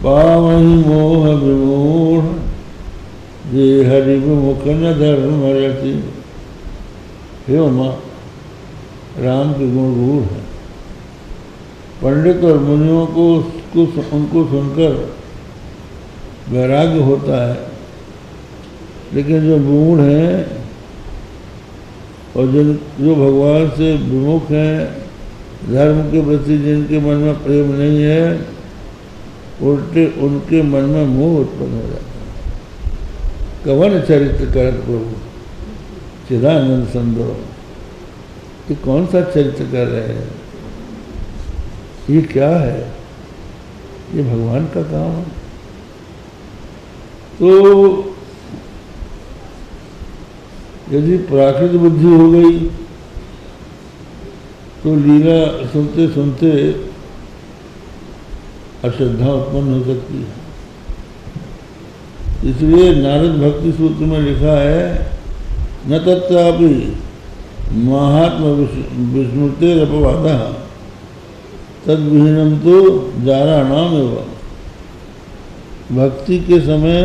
पावहि मोह विमूढ़ जे हरि विमुख न धर्म रति। हे उमा, राम के गुण गूढ़ हैं। पंडित और मुनियों को उनको सुनकर वैराग्य होता है, लेकिन जो मूढ़ हैं और जो भगवान से विमुख हैं, धर्म के प्रति जिनके मन में प्रेम नहीं है, उल्टे उनके मन में मोह उत्पन्न हो जाता है। कवन चरित्र करत प्रभु चिदानंद संदो, ये कौन सा चरित्र कर रहे हैं? ये क्या है? ये भगवान का काम है। तो यदि प्राकृत बुद्धि हो गई तो लीला सुनते सुनते अश्रद्धा उत्पन्न हो सकती है। इसलिए नारद भक्ति सूत्र में लिखा है, न तत्रापि महात्म विस्मृतेरपवादः तद्विहीनम तो जाराणाम एवं। भक्ति के समय,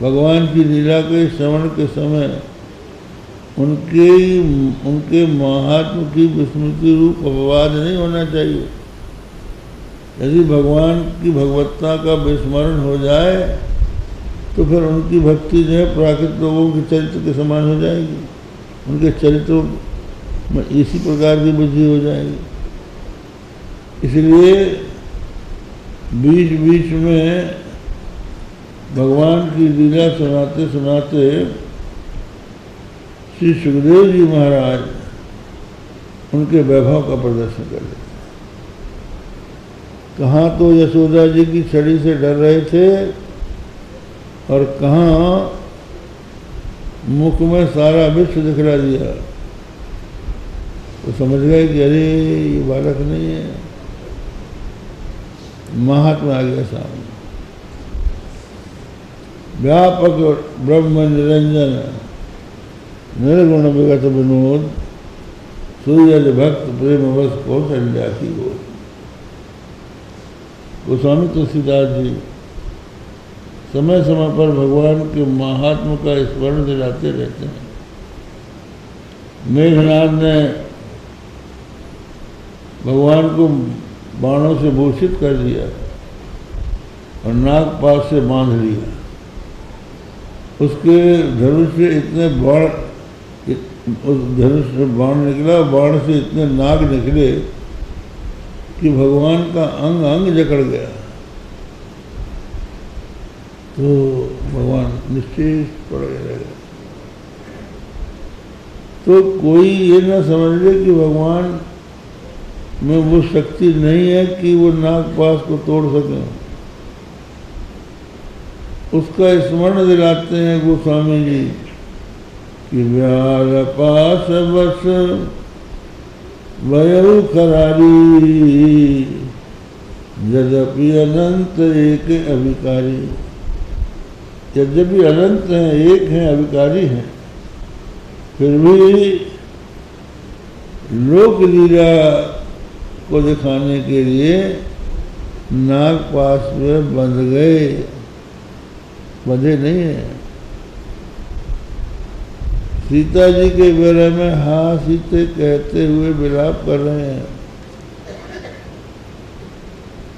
भगवान की लीला के श्रवण के समय उनके महात्म की विस्मृति रूप अपवाद नहीं होना चाहिए। यदि भगवान की भगवत्ता का विस्मरण हो जाए तो फिर उनकी भक्ति जो है प्राकृत लोगों के चरित्र के समान हो जाएगी, उनके चरित्रों में इसी प्रकार की बुद्धि हो जाएगी। इसलिए बीच बीच में भगवान की लीला सुनाते सुनाते श्री सुखदेव जी महाराज उनके वैभव का प्रदर्शन कर लेते। कहाँ तो यशोदा जी की छड़ी से डर रहे थे और कहाँ मुख में सारा विश्व दिखला दिया। तो समझ गए कि अरे ये बालक नहीं है, महात्मा आ गया सामने। व्यापक ब्रह्म निरंजन निर्गुण विगत विनोद सूर्य भक्त प्रेम वश कौशल्या की गोद। गोस्वामी तुलसीदास जी समय समय पर भगवान के महात्मा का स्मरण दिलाते रहते हैं। मेघनाद ने भगवान को बाणों से भूषित कर दिया और नागपाश से बांध लिया। उसके धनुष से इतने बाण, उस धनुष से बाण निकला, बाण से इतने नाग निकले कि भगवान का अंग अंग जकड़ गया। तो भगवान निश्चेष पड़ गए। तो कोई ये ना समझ ले कि भगवान में वो शक्ति नहीं है कि वो नागपाश को तोड़ सके। उसका स्मरण दिलाते हैं गोस्वामी जी कि व्याल पास बस वयु करारी यद्यपि अनंत एक अभिकारी। यद्यपि अनंत हैं, एक हैं, अभिकारी हैं, फिर भी लोक लीला को दिखाने के लिए नागपाश में बंध गए, बंधे नहीं है। सीता जी के बारे में हाँ सीते कहते हुए विलाप कर रहे हैं।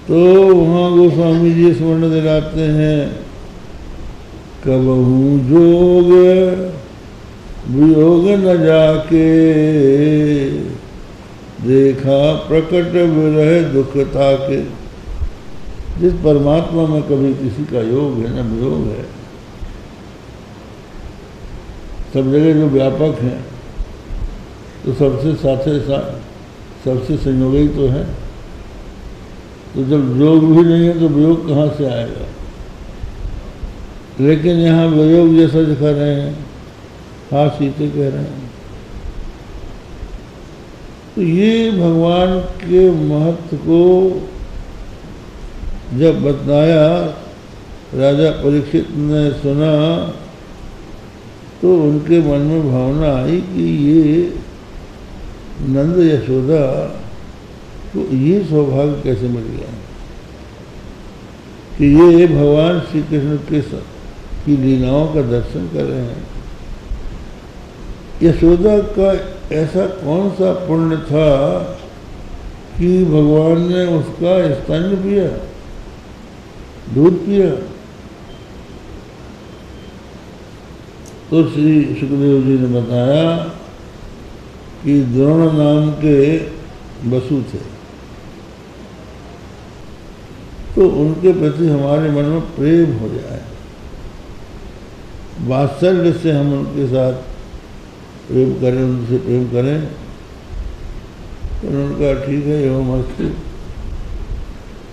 तो वहाँ गोस्वामी जी स्मरण दिलाते हैं, कबहू जोग वियोग न जाके देखा प्रकट विरह दुख ताके। जिस परमात्मा में कभी किसी का योग है न वियोग है, सब जगह जो व्यापक हैं तो सबसे साथे सबसे संयोगी तो है। तो जब योग भी नहीं है तो वियोग कहाँ से आएगा? लेकिन यहाँ वियोग जैसा दिखा रहे हैं, हाँ सीते कह रहे हैं। तो ये भगवान के महत्व को जब बताया, राजा परीक्षित ने सुना तो उनके मन में भावना आई कि ये नंद यशोदा को ये सौभाग्य कैसे मिल गया कि ये भगवान श्री कृष्ण की लीलाओं का दर्शन कर रहे हैं। यशोदा का ऐसा कौन सा पुण्य था कि भगवान ने उसका स्तन पिया, दूध पिया? तो श्री सुखदेव जी ने बताया कि द्रोण नाम के वसु थे, तो उनके प्रति हमारे मन में प्रेम हो जाए, वात्सल्य से हम उनके साथ प्रेम करें, उनसे प्रेम करें। तो उन्होंने कहा ठीक है एवं अस्तु।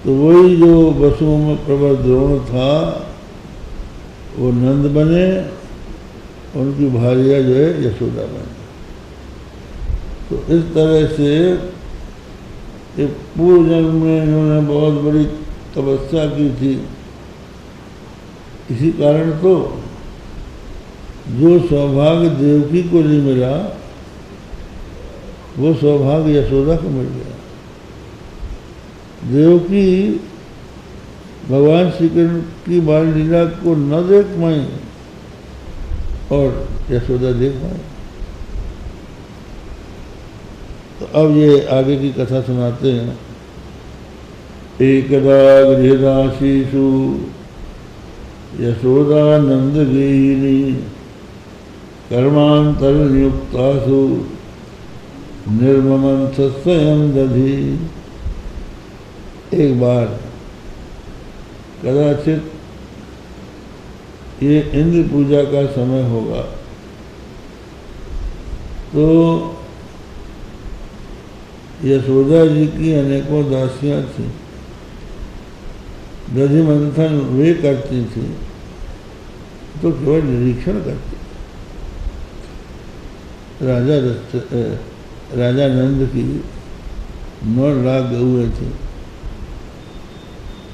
तो वही जो वसुओं में प्रबल द्रोण था वो नंद बने, उनकी भार्या जो है यशोदा बने। तो इस तरह से एक पूर्व जन्म में इन्होंने बहुत बड़ी तपस्या की थी। इसी कारण तो जो सौभाग्य देवकी को नहीं मिला वो सौभाग्य यशोदा को मिल गया। देवकी भगवान श्री कृष्ण की बाल लीला को न देख पाई और यशोदा देख पाई। तो अब ये आगे की कथा सुनाते हैं। एकदा गृहदासीषु यशोदानंद गेहिनी कर्मांतर नियुक्तासु निर्ममंथ स्वयं दधी। एक बार कदाचित ये इंद्र पूजा का समय होगा, तो यशोदा जी की अनेकों दासियां थीं, दधि मंथन वे करती थी तो केवल निरीक्षण करती। राजा नंद की 9 लाख गौएं थी,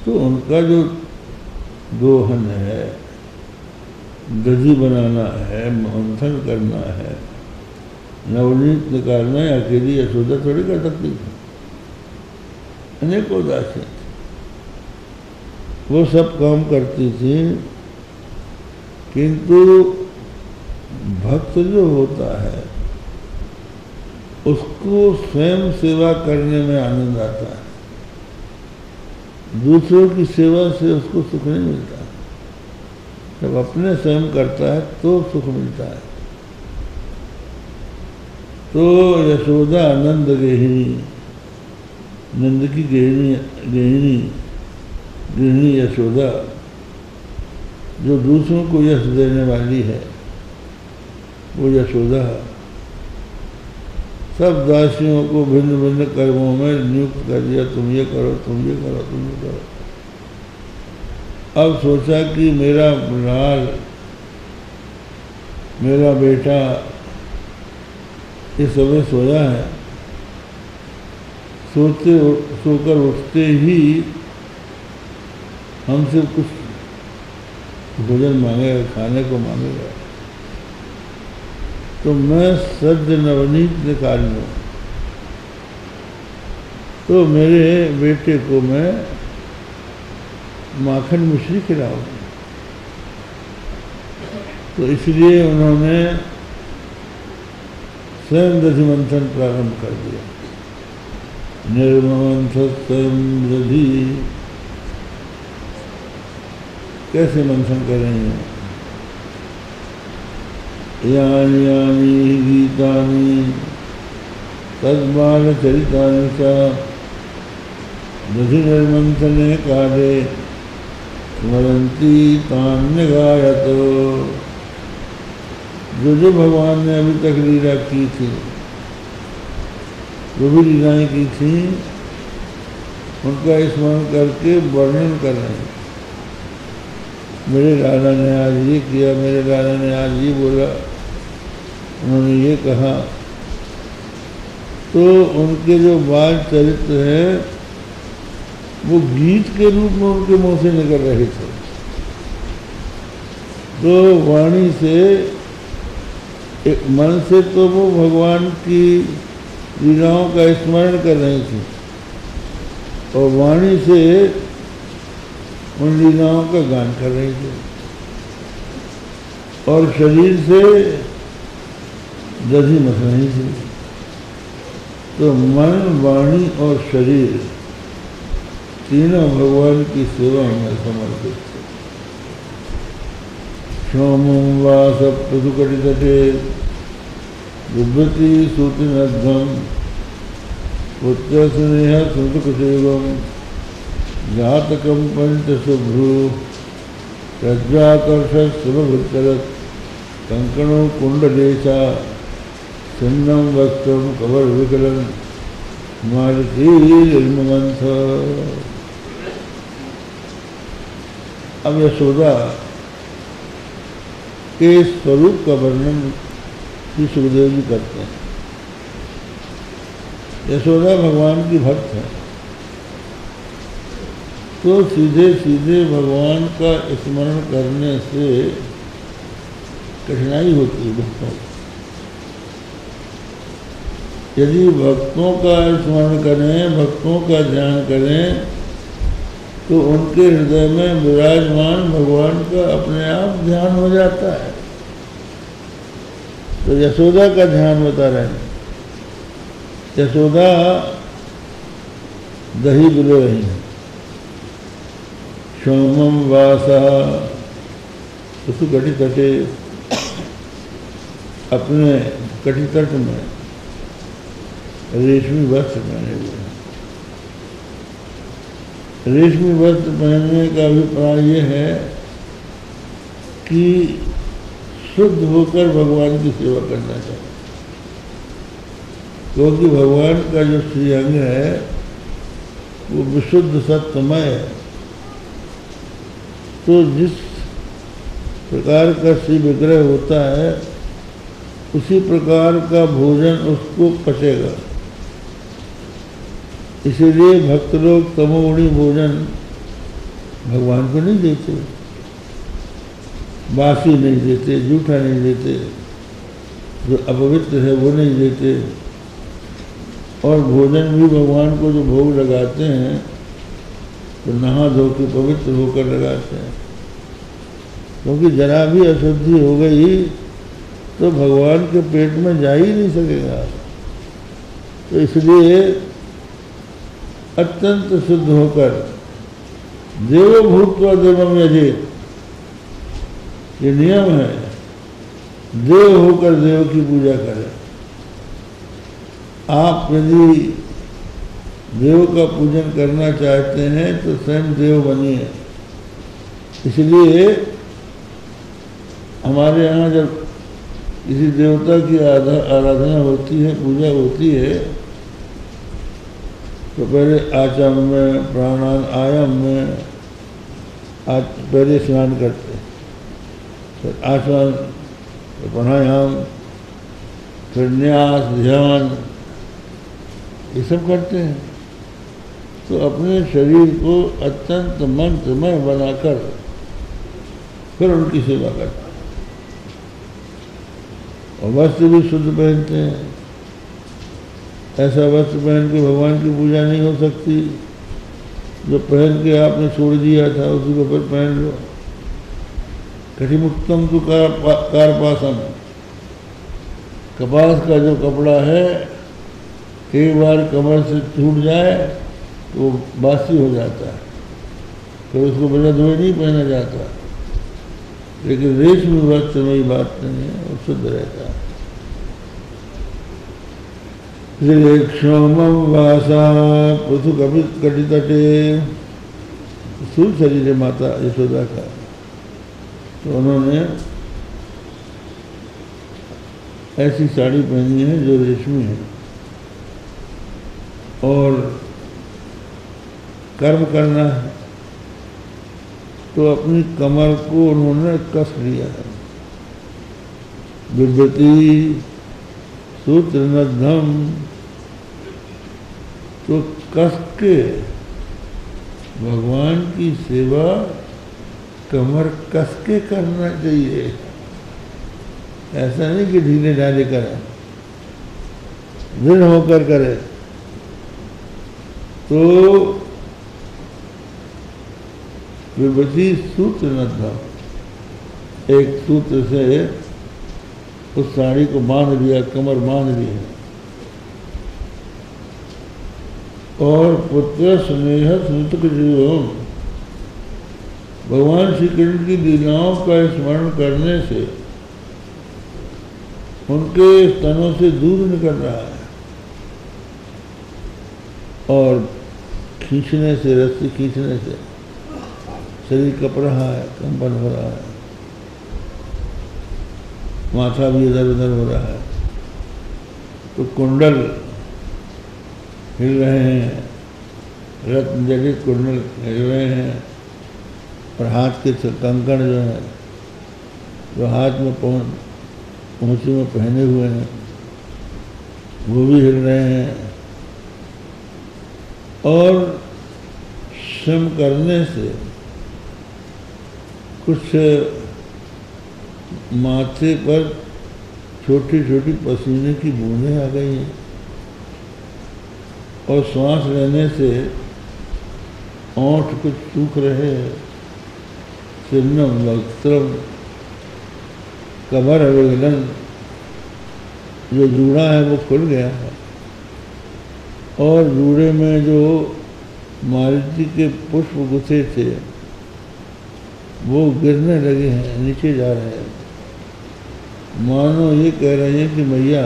तो उनका जो दोहन है, दधी बनाना है, मंथन करना है, नवनीत निकालना है, अकेली यशोदा थोड़ी कर सकती थी, अनेकों दासियां थी, वो सब काम करती थी। किंतु भक्त जो होता है उसको स्वयं सेवा करने में आनंद आता है, दूसरों की सेवा से उसको सुख नहीं मिलता। जब अपने स्वयं करता है तो सुख मिलता है। तो यशोदा नंद गेहिनी, नंद की गृहिणी यशोदा जो दूसरों को यश देने वाली है, वो यशोदा सब दासियों को भिन्न भिन्न कर्मों में नियुक्त कर दिया, तुम ये करो, तुम ये करो, तुम ये करो। अब सोचा कि मेरा लाल, मेरा बेटा इस समय सोया है, सोकर उठते ही हमसे कुछ भोजन मांगेगा, खाने को मांगेगा, तो मैं सद्य नवनीत निकाल लूँ, तो मेरे बेटे को मैं माखन मिश्री खिलाऊँ। तो इसलिए उन्होंने स्वयं दधि मंथन प्रारंभ कर दिया। निर्ममंथ स्वयं दधि, कैसे मंथन करेंगे? यानी यानी गीतानि तद्बाल चरितानि च दधि निर्मंथने काले स्मरंती तान्य गायतो। जो भगवान ने अभी तक लीला की थी, जो भी लीलाएँ की थी, उनका स्मरण करके वर्णन कर रहे हैं। मेरे लाला ने आज ये किया, मेरे लाला ने आज ये बोला, उन्होंने ये कहा। तो उनके जो बाल चरित्र है वो गीत के रूप में उनके मुंह से निकल रहे थे। तो वाणी से, मन से तो वो भगवान की लीलाओं का स्मरण कर रही थी, और वाणी से उन लीलाओं का गान कर रही थी। और शरीर से दधी मस रही थी। तो मन, वाणी और शरीर तीनों भगवान की सेवा में समर्पित थे। सोमं वास पशुकटितटे बिभ्रति सूतिनद्धम पुत्र स्नेह सुतुकसेवम जातकम पंचशुभ्रु प्रज्वाकर्ष शुभभृतरत कंकणो कुंडलेशा छिन्नम वक्त्रम कवर विकलन मारुतिर्मंथ। अब यशोदा के स्वरूप का वर्णन श्री सुखदेव जी करते हैं। यशोदा भगवान की भक्त है, तो सीधे सीधे भगवान का स्मरण करने से कठिनाई होती है भक्तों को। यदि भक्तों का स्मरण करें, भक्तों का ध्यान करें, तो उनके हृदय में विराजमान भगवान का अपने आप ध्यान हो जाता है। तो यशोदा का ध्यान बता रहे हैं। यशोदा दही बिलो रही है। सोमम वासा उसु कटी तटे, अपने कटी तट में रेशमी वस्त्र पहने हुए हैं। रेशमी वस्त्र पहनने का अभिप्राय यह है कि शुद्ध होकर भगवान की सेवा करना चाहिए, क्योंकि भगवान का जो श्रीअंग है वो विशुद्ध सत्यमय है। तो जिस प्रकार का श्री विग्रह होता है उसी प्रकार का भोजन उसको पचेगा। इसीलिए भक्त लोग तमोगुणी भोजन भगवान को नहीं देते, बासी नहीं देते, जूठा नहीं देते, जो अपवित्र है वो नहीं देते। और भोजन भी भगवान को जो भोग लगाते हैं तो नहा धो के पवित्र होकर लगाते हैं, क्योंकि जरा भी अशुद्धि हो गई तो भगवान के पेट में जा ही नहीं सकेगा। तो इसलिए अत्यंत शुद्ध होकर देवो भूत्वा देवम यजेत, ये नियम है, देव होकर देव की पूजा करें। आप यदि देव का पूजन करना चाहते हैं तो स्वयं देव बनिए। इसलिए हमारे यहाँ जब किसी देवता की आराधना होती है, पूजा होती है, तो पहले आचम में, प्राणायाम में पहले स्नान करते हैं, फिर आसन, फिर प्राणायाम, फिर न्यास, ध्यान, ये सब करते हैं। तो अपने शरीर को अत्यंत मंत्रमय बनाकर फिर उनकी सेवा करते हैं। और वस्त्र भी शुद्ध पहनते हैं। ऐसा वस्त्र पहन के भगवान की पूजा नहीं हो सकती। जो पहन के आपने छोड़ दिया था उसी को फिर पहन लो। कटिमुक्तम तो कारपासम, कपास का जो कपड़ा है एक बार कमर से छूट जाए तो बासी हो जाता है, फिर उसको बिना धोए नहीं पहना जाता। लेकिन रेशमी वस्त्र में ये बात नहीं है, वो शुद्ध रहता है। क्षोमम वासा पशु कटितटे, स्थूल शरीर है माता यशोदा का, तो उन्होंने ऐसी साड़ी पहनी है जो रेशमी है। और कर्म करना है तो अपनी कमर को उन्होंने कस लिया है। बिभ्रति सूत्र नद्धम, तो कस के भगवान की सेवा कमर कस के करना चाहिए। ऐसा नहीं कि ढीले ढाले करें, दृढ़ होकर करें। तो विभूति सूत्र न था, एक सूत्र से उस साड़ी को बांध दिया, कमर बांध दी है। और पुत्र स्नेह स्मृत जीवम, भगवान श्री कृष्ण की लीलाओं का स्मरण करने से उनके स्तनों से दूर निकल रहा है और खींचने से, रस्सी खींचने से शरीर कप रहा है, कंपन हो रहा है, माथा भी इधर उधर हो रहा है, तो कुंडल हिल रहे हैं, रत्न जड़ित कुंडल हिल रहे हैं, और हाथ के कंकण जो है, जो हाथ में पहुंची में पहने हुए हैं, वो भी हिल रहे हैं। और श्रम करने से कुछ माथे पर छोटी छोटी पसीने की बूंदें आ गई हैं, और श्वास लेने से ओंठ कुछ सूख रहे हैं, चिन्नम वक्त्रम कमर अविगलन, जो जूड़ा है वो खुल गया है, और जूड़े में जो मारुति के पुष्प गुथे थे वो गिरने लगे हैं, नीचे जा रहे हैं। मानो ये कह रहे हैं कि मैया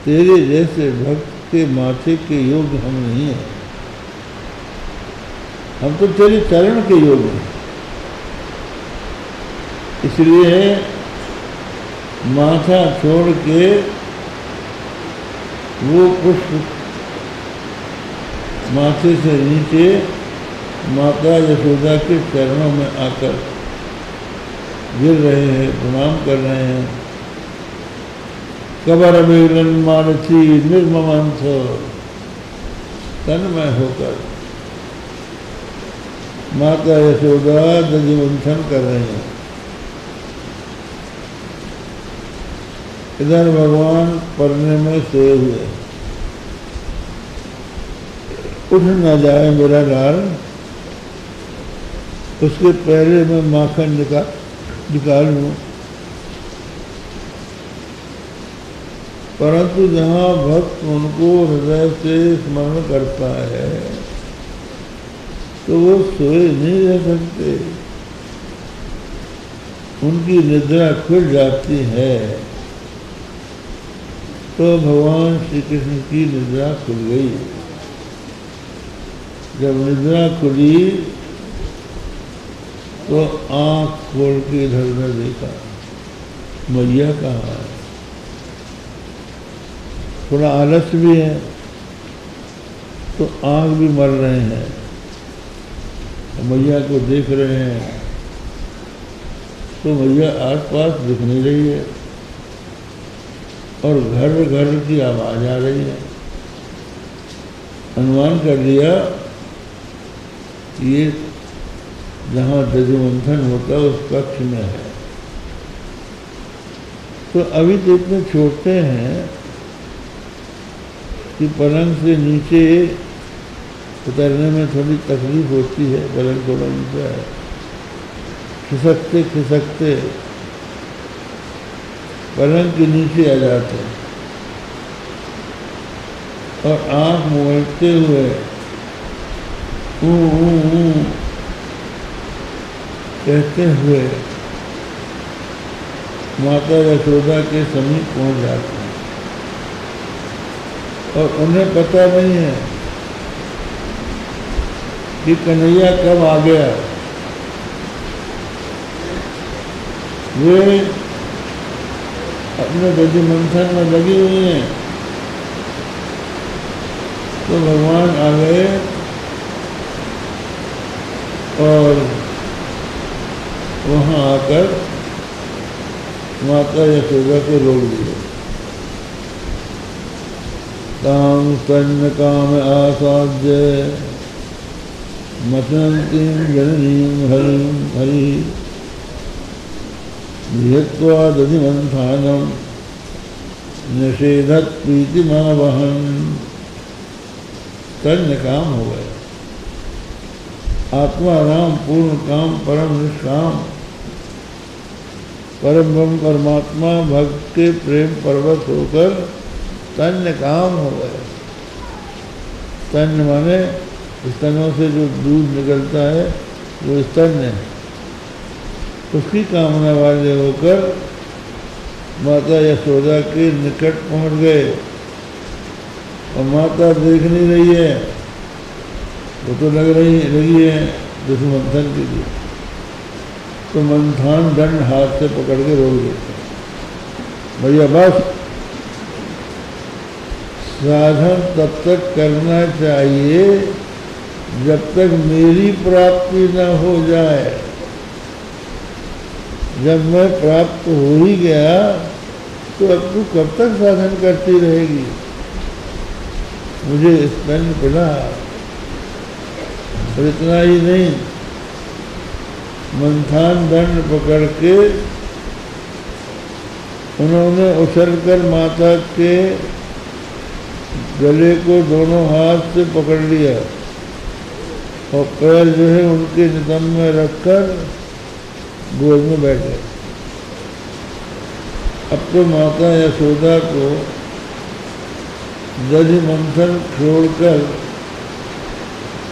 तेरे जैसे भक्त के माथे के योग्य हम नहीं हैं, हम तो तेरे चरण के योग्य हैं। इसलिए माथा छोड़ के वो पुष्प माथे से नीचे माता यशोदा के चरणों में आकर गिर रहे हैं, प्रणाम कर रहे हैं। कबर अभिलन मानसी निर्ममंथ, तन्मय होकर माता यशोदा दधिमंथन कर रहे हैं। इधर भगवान परने में सोए हुए, उठ न जाए मेरा लाल, उसके पहले मैं माखन निकाल लूं। परंतु जहाँ भक्त उनको हृदय से स्मरण करता है तो वो सोए नहीं रह सकते, उनकी निद्रा खुल जाती है। तो भगवान श्री कृष्ण की निद्रा खुल गई। जब निद्रा खुली तो आंख खोल के इधर उधर देखा, मैया कहाँ है। थोड़ा आलस्य भी है तो आंख भी मर रहे हैं, मैया को देख रहे हैं तो मैया आसपास दिख नहीं रही है, और घर घर की आवाज आ रही है। अनुमान कर लिया ये जहाँ दधिमंथन होता है उस कक्ष में है। तो अभी तो इतने छोटे हैं कि पलंग से नीचे उतरने में थोड़ी तकलीफ होती है, पलंग थोड़ा नीचे है, खिसकते खिसकते पलंग के नीचे आ जाते हैं, और आंख मोड़ते हुए कहते हुए माता यशोदा के समीप पहुंच जाते हैं, और उन्हें पता नहीं है कि कन्हैया कब आ गया। वे अपने दधिमंथन में लगी हुई हैं, तो भगवान आ गए और वहाँ आकर माता यशोदा को रोक दिया। ताम स्तन काम आसाद्य मतनंतीं जननीं हरिं हरि धियत्वा दधिमंथानं निषेधत प्रीतिमावहन। स्तन काम हो गए, आत्मा राम पूर्ण काम परम निष्काम, परम ब्रह्म परमात्मा भक्त के प्रेम परवश होकर तन्य काम हो गए। तन्य माने स्तनों से जो दूध निकलता है वो स्तन है, उसकी कामना वाले होकर माता यशोदा के निकट पहुंच गए। और माता देख नहीं रही है, वो तो लगी है जैसे मंथन के लिए, तो मंथन दंड हाथ से पकड़ के रोक देते हैं, भैया बस साधन तब तक करना चाहिए जब तक मेरी प्राप्ति न हो जाए। जब मैं प्राप्त हो ही गया तो अब तू कब तक साधन करती रहेगी? मुझे स्तन पिला। और इतना ही नहीं, मंथन दंड पकड़ के उन्होंने उछलकर माता के गले को दोनों हाथ से पकड़ लिया और पैर जो है उनके नितंब में रखकर गोद में बैठ गए। अब तो माता यशोदा को दधि मंथन छोड़कर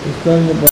स्तन